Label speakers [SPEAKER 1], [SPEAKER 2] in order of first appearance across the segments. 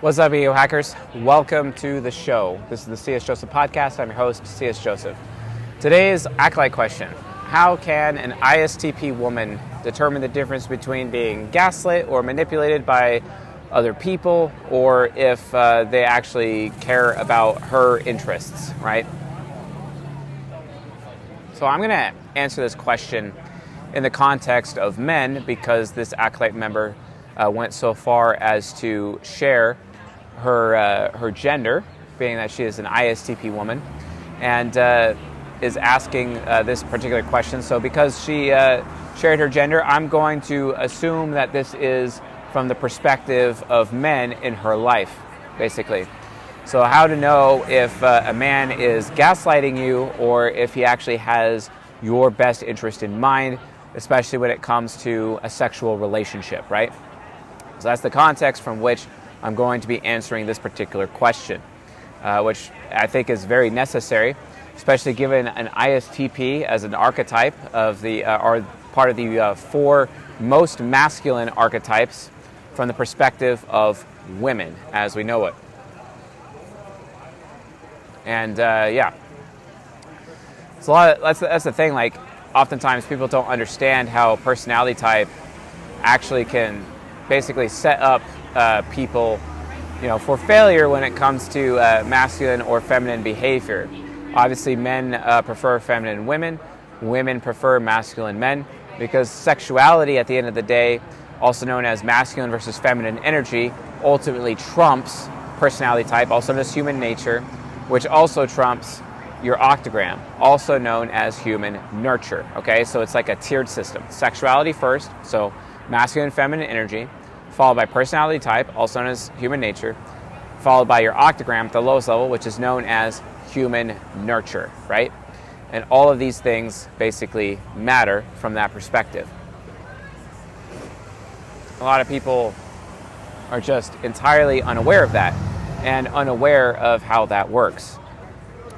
[SPEAKER 1] What's up, EO hackers? Welcome to the show. This is the C.S. Joseph podcast. I'm your host, C.S. Joseph. Today's Acolyte question: how can an ISTP woman determine the difference between being gaslit or manipulated by other people, or if they actually care about her interests, right? So I'm going to answer this question in the context of men, because this Acolyte member went so far as to share her gender, being that she is an ISTP woman, and is asking this particular question. So because she shared her gender, I'm going to assume that this is from the perspective of men in her life, basically. So how to know if a man is gaslighting you or if he actually has your best interest in mind, especially when it comes to a sexual relationship, right? So that's the context from which I'm going to be answering this particular question, which I think is very necessary, especially given an ISTP as an archetype of the, or part of the four most masculine archetypes from the perspective of women as we know it. And yeah, it's a lot of, that's the thing. Like, oftentimes people don't understand how personality type actually can basically set up people, for failure when it comes to masculine or feminine behavior. Obviously, men prefer feminine women. Women prefer masculine men, because sexuality, at the end of the day, also known as masculine versus feminine energy, ultimately trumps personality type, also known as human nature, which also trumps your octagram, also known as human nurture. Okay, so it's like a tiered system. Sexuality first, so masculine and feminine energy, followed by personality type, also known as human nature, followed by your octagram at the lowest level, which is known as human nurture, right? And all of these things basically matter from that perspective. A lot of people are just entirely unaware of that and unaware of how that works.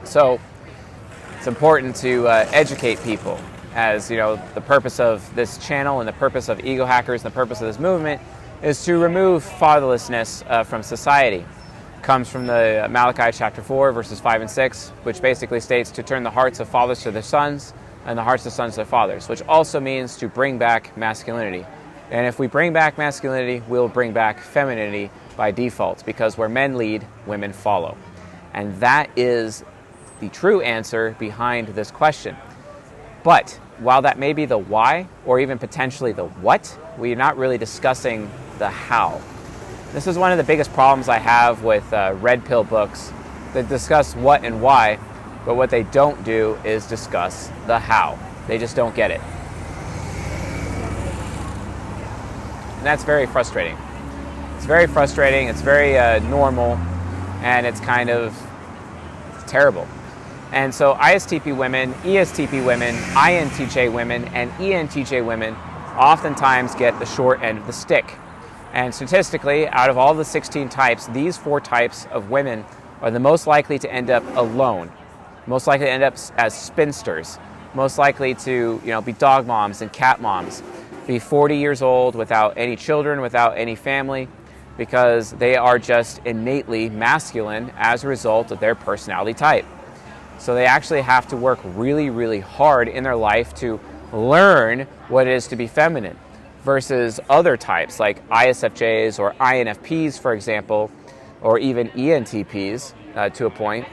[SPEAKER 1] So it's important to educate people, as the purpose of this channel and the purpose of Ego Hackers and the purpose of this movement is to remove fatherlessness from society. It comes from the Malachi chapter 4, verses 5 and 6, which basically states to turn the hearts of fathers to their sons and the hearts of sons to their fathers, which also means to bring back masculinity. And if we bring back masculinity, we'll bring back femininity by default, because where men lead, women follow. And that is the true answer behind this question. But while that may be the why, or even potentially the what, we're not really discussing the how. This is one of the biggest problems I have with red pill books that discuss what and why, but what they don't do is discuss the how. They just don't get it. And that's very frustrating. It's very frustrating, it's very normal, and it's kind of terrible. And so ISTP women, ESTP women, INTJ women, and ENTJ women oftentimes get the short end of the stick. And statistically, out of all the 16 types, these 4 types of women are the most likely to end up alone, most likely to end up as spinsters, most likely to be dog moms and cat moms, be 40 years old without any children, without any family, because they are just innately masculine as a result of their personality type. So they actually have to work really, really hard in their life to learn what it is to be feminine, versus other types like ISFJs or INFPs, for example, or even ENTPs to a point.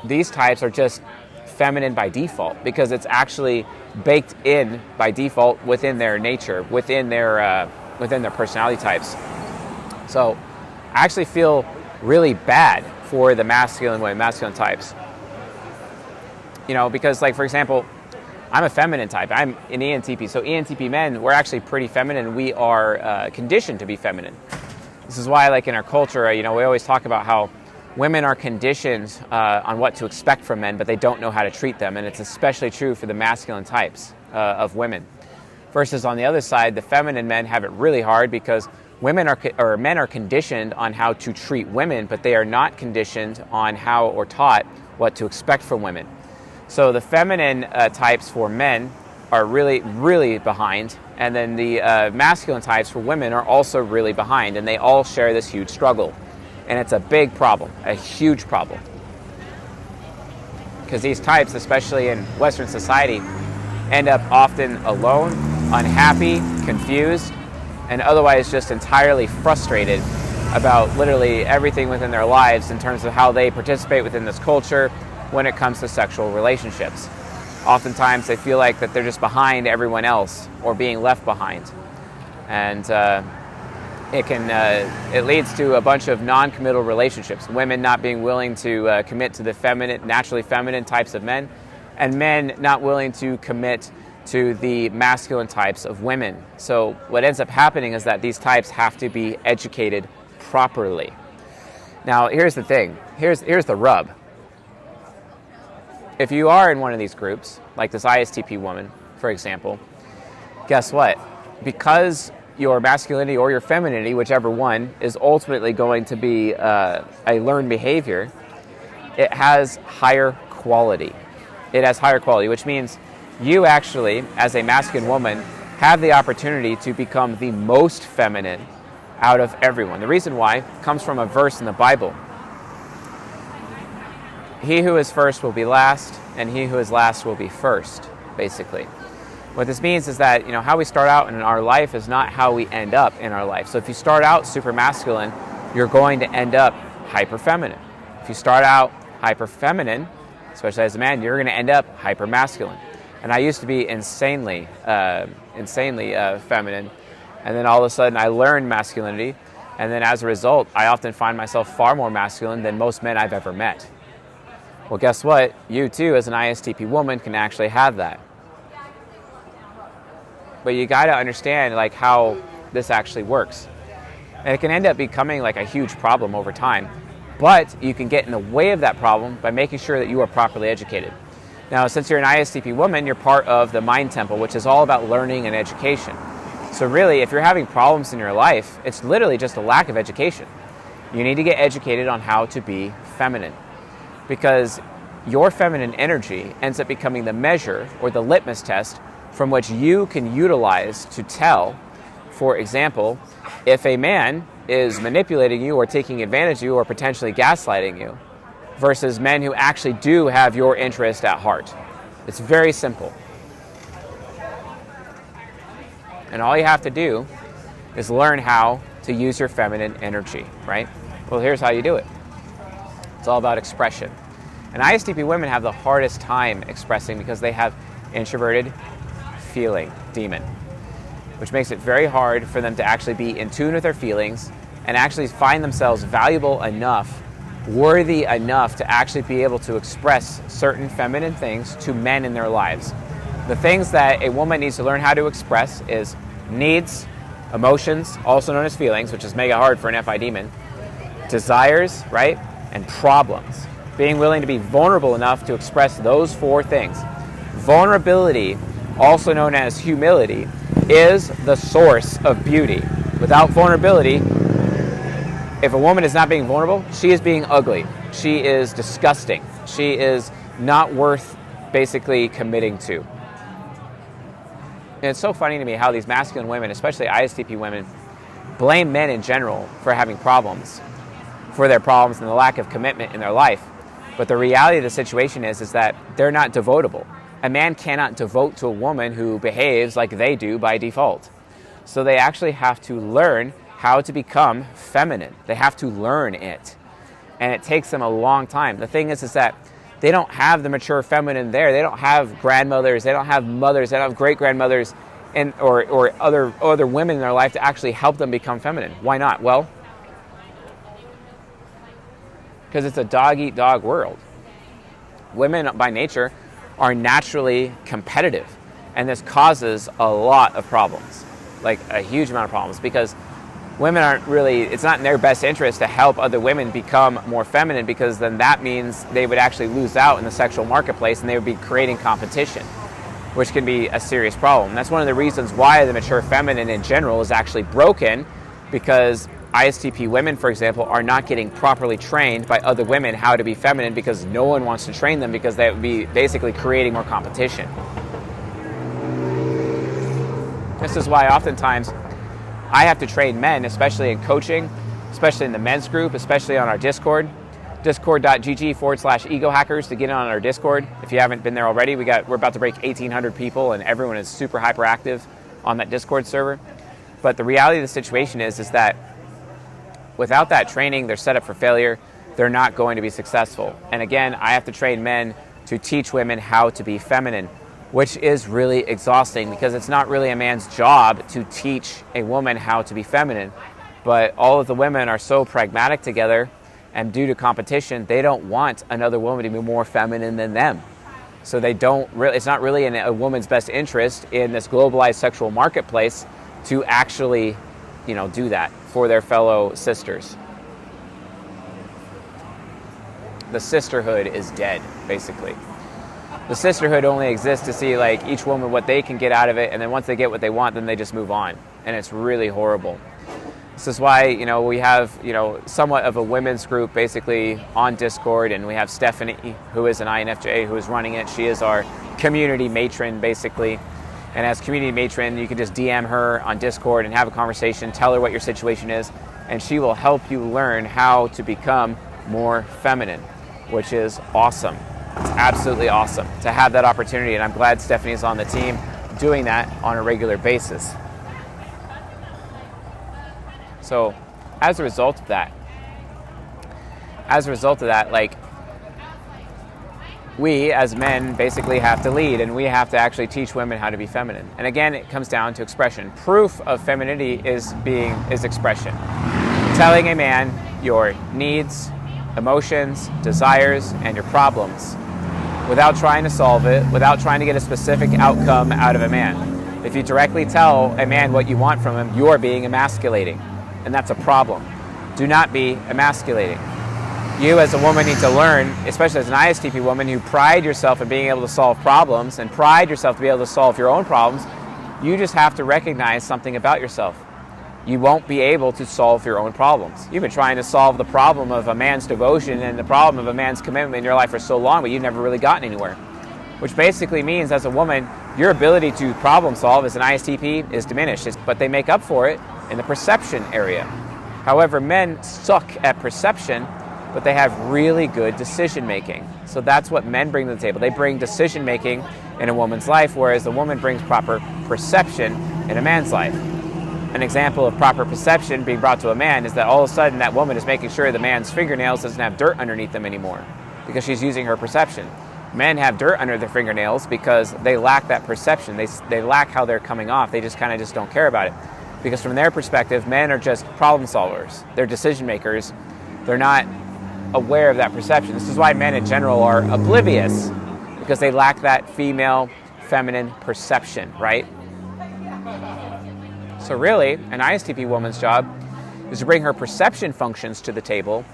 [SPEAKER 1] These types are just feminine by default, because it's actually baked in by default within their nature, within their personality types. So I actually feel really bad for the masculine types. Because, like, for example, I'm a feminine type. I'm an ENTP. So ENTP men, we're actually pretty feminine. We are conditioned to be feminine. This is why, like, in our culture, we always talk about how women are conditioned on what to expect from men, but they don't know how to treat them. And it's especially true for the masculine types of women. Versus on the other side, the feminine men have it really hard, because men are conditioned on how to treat women, but they are not conditioned on how or taught what to expect from women. So the feminine types for men are really, really behind, And then the masculine types for women are also really behind, and they all share this huge struggle. And it's a big problem, a huge problem. Because these types, especially in Western society, end up often alone, unhappy, confused, and otherwise just entirely frustrated about literally everything within their lives in terms of how they participate within this culture when it comes to sexual relationships. Oftentimes they feel like that they're just behind everyone else or being left behind. And it leads to a bunch of non-committal relationships. Women not being willing to commit to the feminine, naturally feminine types of men, and men not willing to commit to the masculine types of women. So what ends up happening is that these types have to be educated properly. Now, here's the thing. Here's the rub. If you are in one of these groups, like this ISTP woman, for example, guess what? Because your masculinity or your femininity, whichever one, is ultimately going to be a learned behavior, it has higher quality. It has higher quality, which means you actually, as a masculine woman, have the opportunity to become the most feminine out of everyone. The reason why comes from a verse in the Bible. He who is first will be last, and he who is last will be first, basically. What this means is that, how we start out in our life is not how we end up in our life. So if you start out super masculine, you're going to end up hyper feminine. If you start out hyper feminine, especially as a man, you're going to end up hyper masculine. And I used to be insanely feminine, and then all of a sudden I learned masculinity, and then as a result, I often find myself far more masculine than most men I've ever met. Well, guess what? You too, as an ISTP woman, can actually have that. But you got to understand how this actually works. And it can end up becoming a huge problem over time. But you can get in the way of that problem by making sure that you are properly educated. Now, since you're an ISTP woman, you're part of the Mind Temple, which is all about learning and education. So really, if you're having problems in your life, it's literally just a lack of education. You need to get educated on how to be feminine. Because your feminine energy ends up becoming the measure or the litmus test from which you can utilize to tell, for example, if a man is manipulating you or taking advantage of you or potentially gaslighting you versus men who actually do have your interest at heart. It's very simple. And all you have to do is learn how to use your feminine energy, right? Well, here's how you do it. It's all about expression. And ISTP women have the hardest time expressing because they have introverted feeling demon, which makes it very hard for them to actually be in tune with their feelings and actually find themselves valuable enough, worthy enough to actually be able to express certain feminine things to men in their lives. The things that a woman needs to learn how to express is needs, emotions, also known as feelings, which is mega hard for an FI demon, desires, right, and problems. Being willing to be vulnerable enough to express those four things. Vulnerability, also known as humility, is the source of beauty. Without vulnerability, if a woman is not being vulnerable, she is being ugly. She is disgusting. She is not worth basically committing to. And it's so funny to me how these masculine women, especially ISTP women, blame men in general for having problems, for their problems and the lack of commitment in their life. But the reality of the situation is that they're not devotable. A man cannot devote to a woman who behaves like they do by default. So they actually have to learn how to become feminine. They have to learn it. And it takes them a long time. The thing is that they don't have the mature feminine there. They don't have grandmothers. They don't have mothers. They don't have great-grandmothers or other women in their life to actually help them become feminine. Why not? Well, because it's a dog-eat-dog world. Women, by nature, are naturally competitive. And this causes a lot of problems, like a huge amount of problems, because women aren't really, it's not in their best interest to help other women become more feminine, because then that means they would actually lose out in the sexual marketplace and they would be creating competition, which can be a serious problem. That's one of the reasons why the mature feminine in general is actually broken, because ISTP women, for example, are not getting properly trained by other women how to be feminine, because no one wants to train them, because they would be basically creating more competition. This is why oftentimes I have to train men, especially in coaching, especially in the men's group, especially on our Discord, discord.gg/ego hackers to get on our Discord. If you haven't been there already, we're about to break 1,800 people and everyone is super hyperactive on that Discord server. But the reality of the situation is that without that training, they're set up for failure. They're not going to be successful. And again, I have to train men to teach women how to be feminine, which is really exhausting because it's not really a man's job to teach a woman how to be feminine. But all of the women are so pragmatic together, and due to competition, they don't want another woman to be more feminine than them. So they don't really, it's not really in a woman's best interest in this globalized sexual marketplace to actually, do that for their fellow sisters. The sisterhood is dead, basically. The sisterhood only exists to see each woman what they can get out of it, and then once they get what they want, then they just move on, and it's really horrible. This is why we have somewhat of a women's group basically on Discord, and we have Stephanie, who is an INFJ, who is running it. She is our community matron basically, and as community matron, you can just DM her on Discord and have a conversation, tell her what your situation is, and she will help you learn how to become more feminine, which is awesome. It's absolutely awesome to have that opportunity, and I'm glad Stephanie is on the team doing that on a regular basis. So as a result of that, we as men basically have to lead, and we have to actually teach women how to be feminine. And again, it comes down to expression. Proof of femininity is expression. Telling a man your needs, emotions, desires, and your problems without trying to solve it, without trying to get a specific outcome out of a man. If you directly tell a man what you want from him, you're being emasculating, and that's a problem. Do not be emasculating. You as a woman need to learn, especially as an ISTP woman who pride yourself in being able to solve problems and pride yourself to be able to solve your own problems, you just have to recognize something about yourself. You won't be able to solve your own problems. You've been trying to solve the problem of a man's devotion and the problem of a man's commitment in your life for so long, but you've never really gotten anywhere. Which basically means, as a woman, your ability to problem solve as an ISTP is diminished, but they make up for it in the perception area. However, men suck at perception, but they have really good decision making. So that's what men bring to the table. They bring decision making in a woman's life, whereas a woman brings proper perception in a man's life. An example of proper perception being brought to a man is that all of a sudden that woman is making sure the man's fingernails doesn't have dirt underneath them anymore because she's using her perception. Men have dirt under their fingernails because they lack that perception. They lack how they're coming off. They just don't care about it. Because from their perspective, men are just problem solvers. They're decision makers. They're not aware of that perception. This is why men in general are oblivious, because they lack that female, feminine perception, right? So really, an ISTP woman's job is to bring her perception functions to the table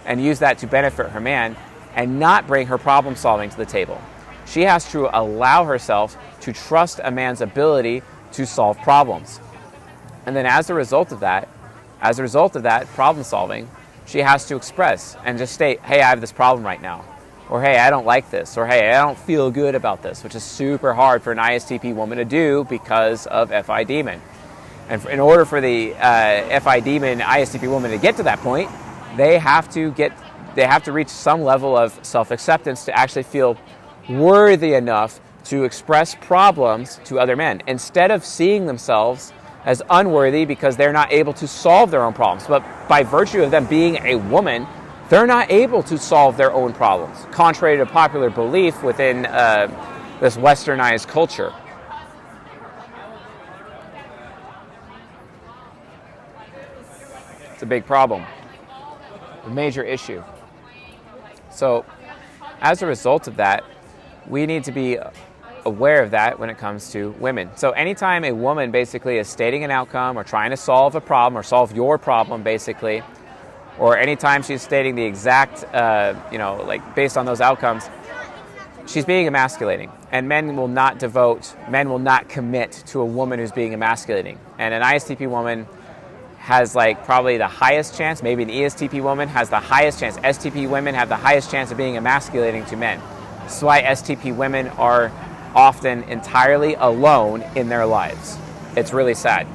[SPEAKER 1] and use that to benefit her man and not bring her problem solving to the table. She has to allow herself to trust a man's ability to solve problems. And then as a result of that problem solving, she has to express and just state, hey, I have this problem right now. Or hey, I don't like this. Or hey, I don't feel good about this, which is super hard for an ISTP woman to do because of FI demon. And in order for the FI demon ISTP woman to get to that point, they have to reach some level of self-acceptance to actually feel worthy enough to express problems to other men, instead of seeing themselves as unworthy because they're not able to solve their own problems. But by virtue of them being a woman, they're not able to solve their own problems, contrary to popular belief within this westernized culture. It's a big problem, a major issue. So as a result of that, we need to be aware of that when it comes to women. So anytime a woman basically is stating an outcome or trying to solve a problem or solve your problem basically, or anytime she's stating the exact, based on those outcomes, she's being emasculating. And men will not commit to a woman who's being emasculating. And an ISTP woman has probably the highest chance, maybe an ESTP woman has the highest chance. STP women have the highest chance of being emasculating to men. That's why STP women are often entirely alone in their lives. It's really sad.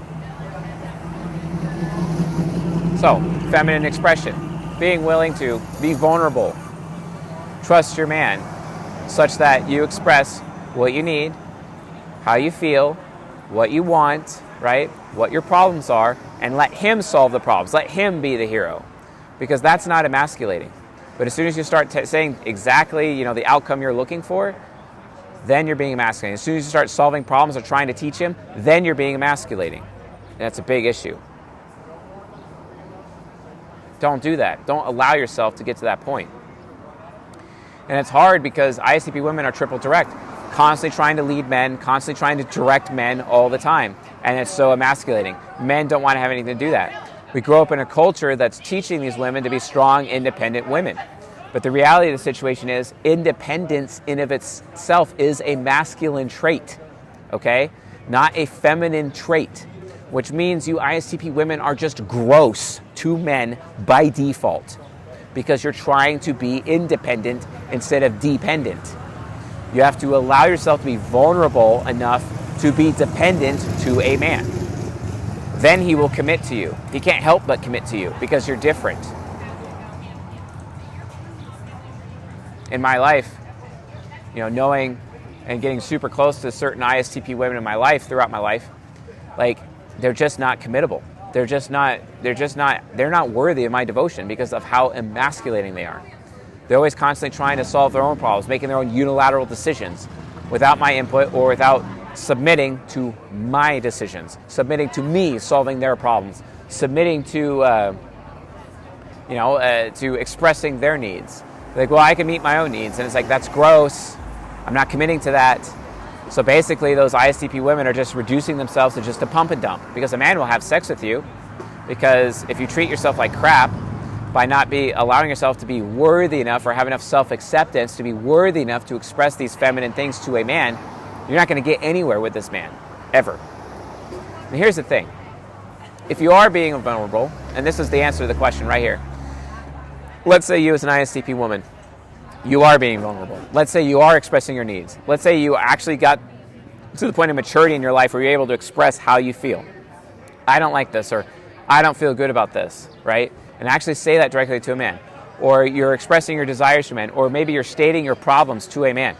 [SPEAKER 1] So, feminine expression. Being willing to be vulnerable. Trust your man such that you express what you need, how you feel, what you want, right? What your problems are, and let him solve the problems. Let him be the hero. Because that's not emasculating. But as soon as you start saying exactly, the outcome you're looking for, then you're being emasculating. As soon as you start solving problems or trying to teach him, then you're being emasculating. And that's a big issue. Don't do that. Don't allow yourself to get to that point. And it's hard because ISTP women are triple direct, constantly trying to lead men, constantly trying to direct men all the time. And it's so emasculating. Men don't want to have anything to do that. We grow up in a culture that's teaching these women to be strong, independent women. But the reality of the situation is independence in of itself is a masculine trait, okay? Not a feminine trait, which means you ISTP women are just gross to men by default because you're trying to be independent instead of dependent. You have to allow yourself to be vulnerable enough to be dependent to a man. Then he will commit to you. He can't help but commit to you because you're different. In my life, knowing and getting super close to certain ISTP women in my life, throughout my life, they're just not committable. They're not worthy of my devotion because of how emasculating they are. They're always constantly trying to solve their own problems, making their own unilateral decisions without my input or without submitting to my decisions, submitting to me solving their problems, submitting to expressing their needs. Well, I can meet my own needs, and it's that's gross. I'm not committing to that. So basically, those ISTP women are just reducing themselves to just a pump and dump because a man will have sex with you because if you treat yourself like crap by not allowing yourself to be worthy enough or have enough self-acceptance to be worthy enough to express these feminine things to a man, you're not going to get anywhere with this man, ever. And here's the thing. If you are being vulnerable, and this is the answer to the question right here, let's say you as an ISTP woman, you are being vulnerable. Let's say you are expressing your needs. Let's say you actually got to the point of maturity in your life where you're able to express how you feel. I don't like this, or I don't feel good about this, right? And actually say that directly to a man. Or you're expressing your desires to a man, or maybe you're stating your problems to a man.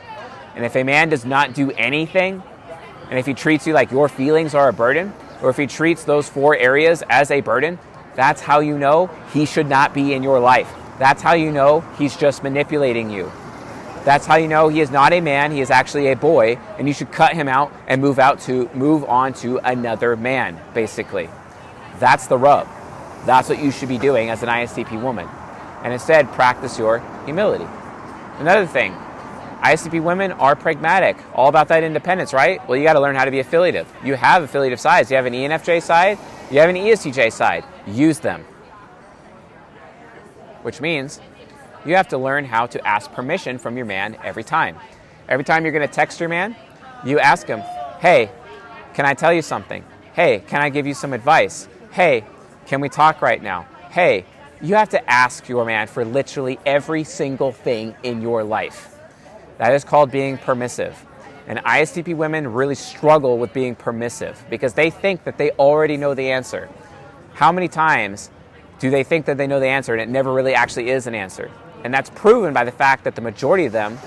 [SPEAKER 1] And if a man does not do anything, and if he treats you like your feelings are a burden, or if he treats those 4 areas as a burden, that's how you know he should not be in your life. That's how you know he's just manipulating you. That's how you know he is not a man, he is actually a boy, and you should cut him out and move on to another man, basically. That's the rub. That's what you should be doing as an ISTP woman. And instead, practice your humility. Another thing, ISTP women are pragmatic, all about that independence, right? Well, you got to learn how to be affiliative. You have affiliative sides. You have an ENFJ side, you have an ESTJ side. Use them. Which means you have to learn how to ask permission from your man every time. Every time you're going to text your man, you ask him, hey, can I tell you something? Hey, can I give you some advice? Hey, can we talk right now? Hey, you have to ask your man for literally every single thing in your life. That is called being permissive. And ISTP women really struggle with being permissive because they think that they already know the answer. How many times do they think that they know the answer and it never really actually is an answer? And that's proven by the fact that the majority of them,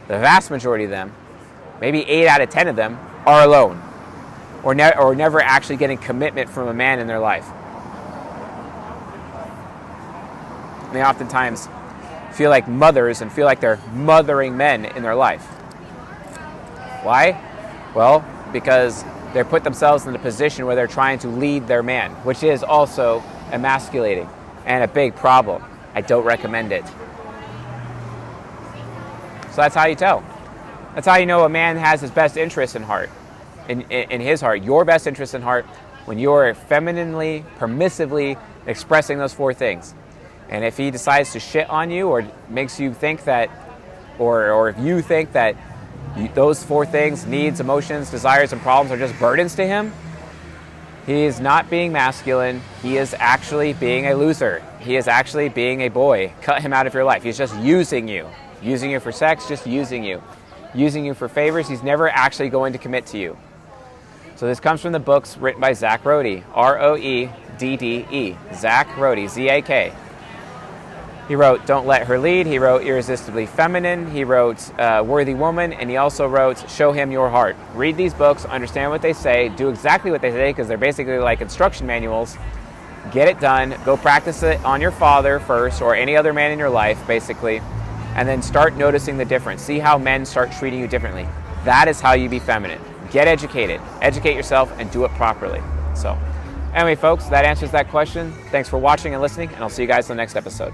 [SPEAKER 1] the vast majority of them, maybe 8 out of 10 of them, are alone or never actually getting commitment from a man in their life. And they oftentimes feel like mothers and feel like they're mothering men in their life. Why? Well, because they put themselves in a position where they're trying to lead their man, which is also emasculating and a big problem. I don't recommend it. So that's how you tell. That's how you know a man has his best interest in heart, in his heart, your best interest in heart, when you are femininely, permissively expressing those 4 things. And if he decides to shit on you or makes you think that, or if you think that those 4 things, needs, emotions, desires, and problems are just burdens to him, he is not being masculine. He is actually being a loser. He is actually being a boy. Cut him out of your life. He's just using you. Using you for sex, just using you. Using you for favors. He's never actually going to commit to you. So this comes from the books written by Zach Rohde, R-O-E-D-D-E, Zach Rohde, Z-A-K. He wrote Don't Let Her Lead, he wrote Irresistibly Feminine, he wrote Worthy Woman, and he also wrote Show Him Your Heart. Read these books, understand what they say, do exactly what they say, because they're basically like instruction manuals. Get it done, go practice it on your father first, or any other man in your life, basically, and then start noticing the difference. See how men start treating you differently. That is how you be feminine. Get educated, educate yourself, and do it properly. So, anyway, folks, that answers that question. Thanks for watching and listening, and I'll see you guys in the next episode.